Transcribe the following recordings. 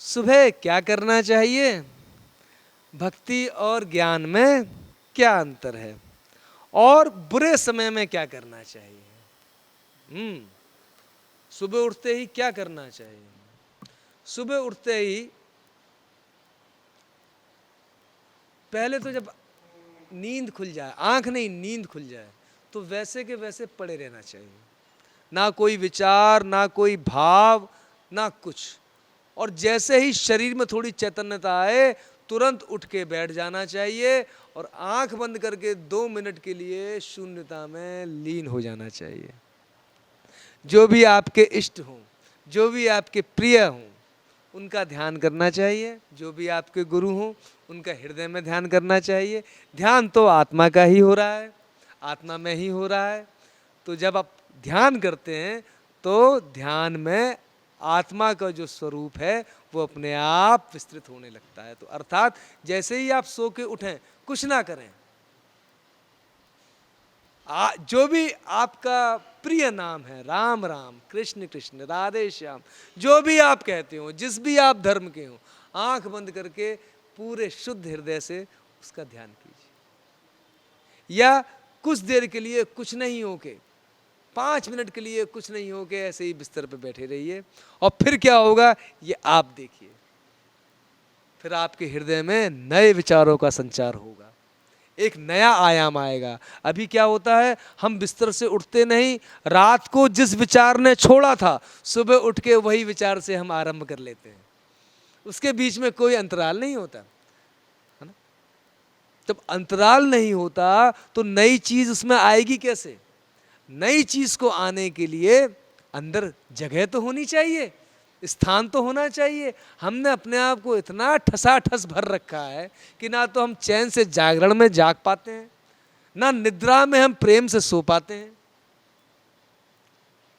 सुबह क्या करना चाहिए, भक्ति और ज्ञान में क्या अंतर है, और बुरे समय में क्या करना चाहिए। सुबह उठते ही क्या करना चाहिए। सुबह उठते ही पहले तो जब नींद खुल जाए, आंख नहीं नींद खुल जाए, तो वैसे के वैसे पड़े रहना चाहिए, ना कोई विचार, ना कोई भाव, ना कुछ। और जैसे ही शरीर में थोड़ी चैतन्यता आए, तुरंत उठ के बैठ जाना चाहिए और आंख बंद करके 2 मिनट के लिए शून्यता में लीन हो जाना चाहिए। जो भी आपके इष्ट हों, जो भी आपके प्रिय हों, उनका ध्यान करना चाहिए। जो भी आपके गुरु हों, उनका हृदय में ध्यान करना चाहिए। ध्यान तो आत्मा का ही हो रहा है, आत्मा में ही हो रहा है। तो जब आप ध्यान करते हैं तो ध्यान में आत्मा का जो स्वरूप है वो अपने आप विस्तृत होने लगता है। तो अर्थात जैसे ही आप सो के उठें, कुछ ना करें, जो भी आपका प्रिय नाम है, राम राम, कृष्ण कृष्ण, राधे श्याम, जो भी आप कहते हो, जिस भी आप धर्म के हो, आंख बंद करके पूरे शुद्ध हृदय से उसका ध्यान कीजिए। या कुछ देर के लिए कुछ नहीं होके, 5 मिनट के लिए कुछ नहीं होके ऐसे ही बिस्तर पे बैठे रहिए, और फिर क्या होगा ये आप देखिए। फिर आपके हृदय में नए विचारों का संचार होगा, एक नया आयाम आएगा। अभी क्या होता है, हम बिस्तर से उठते नहीं, रात को जिस विचार ने छोड़ा था, सुबह उठ के वही विचार से हम आरंभ कर लेते हैं। उसके बीच में कोई अंतराल नहीं होता, है ना। जब अंतराल नहीं होता तो नई चीज उसमें आएगी कैसे। नई चीज को आने के लिए अंदर जगह तो होनी चाहिए, स्थान तो होना चाहिए। हमने अपने आप को इतना ठसाठस भर रखा है कि ना तो हम चैन से जागरण में जाग पाते हैं, ना निद्रा में हम प्रेम से सो पाते हैं।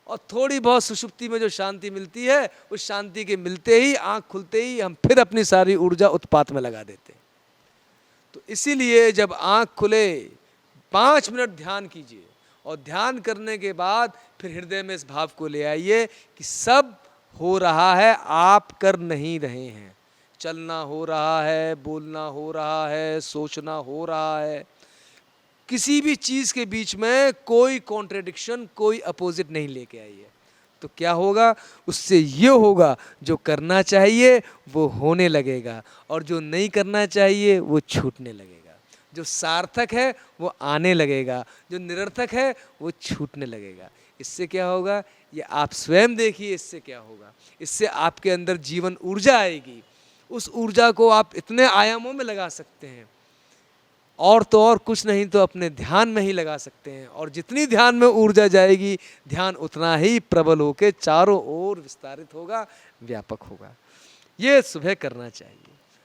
और थोड़ी बहुत सुषुप्ति में जो शांति मिलती है, उस शांति के मिलते ही, आंख खुलते ही हम फिर अपनी सारी ऊर्जा उत्पात में लगा देते हैं। तो इसीलिए जब आंख खुले 5 मिनट ध्यान कीजिए, और ध्यान करने के बाद फिर हृदय में इस भाव को ले आइए कि सब हो रहा है, आप कर नहीं रहे हैं। चलना हो रहा है, बोलना हो रहा है, सोचना हो रहा है, किसी भी चीज के बीच में कोई कॉन्ट्रडिक्शन, कोई अपोजिट नहीं लेके आइए। तो क्या होगा, उससे ये होगा, जो करना चाहिए वो होने लगेगा, और जो नहीं करना चाहिए वो छूटने लगेगा। जो सार्थक है वो आने लगेगा, जो निरर्थक है वो छूटने लगेगा। इससे क्या होगा, ये आप स्वयं देखिए। इससे क्या होगा, इससे आपके अंदर जीवन ऊर्जा आएगी। उस ऊर्जा को आप इतने आयामों में लगा सकते हैं, और तो और कुछ नहीं तो अपने ध्यान में ही लगा सकते हैं। और जितनी ध्यान में ऊर्जा जाएगी, ध्यान उतना ही प्रबल होकर चारों ओर विस्तारित होगा, व्यापक होगा। ये सुबह करना चाहिए।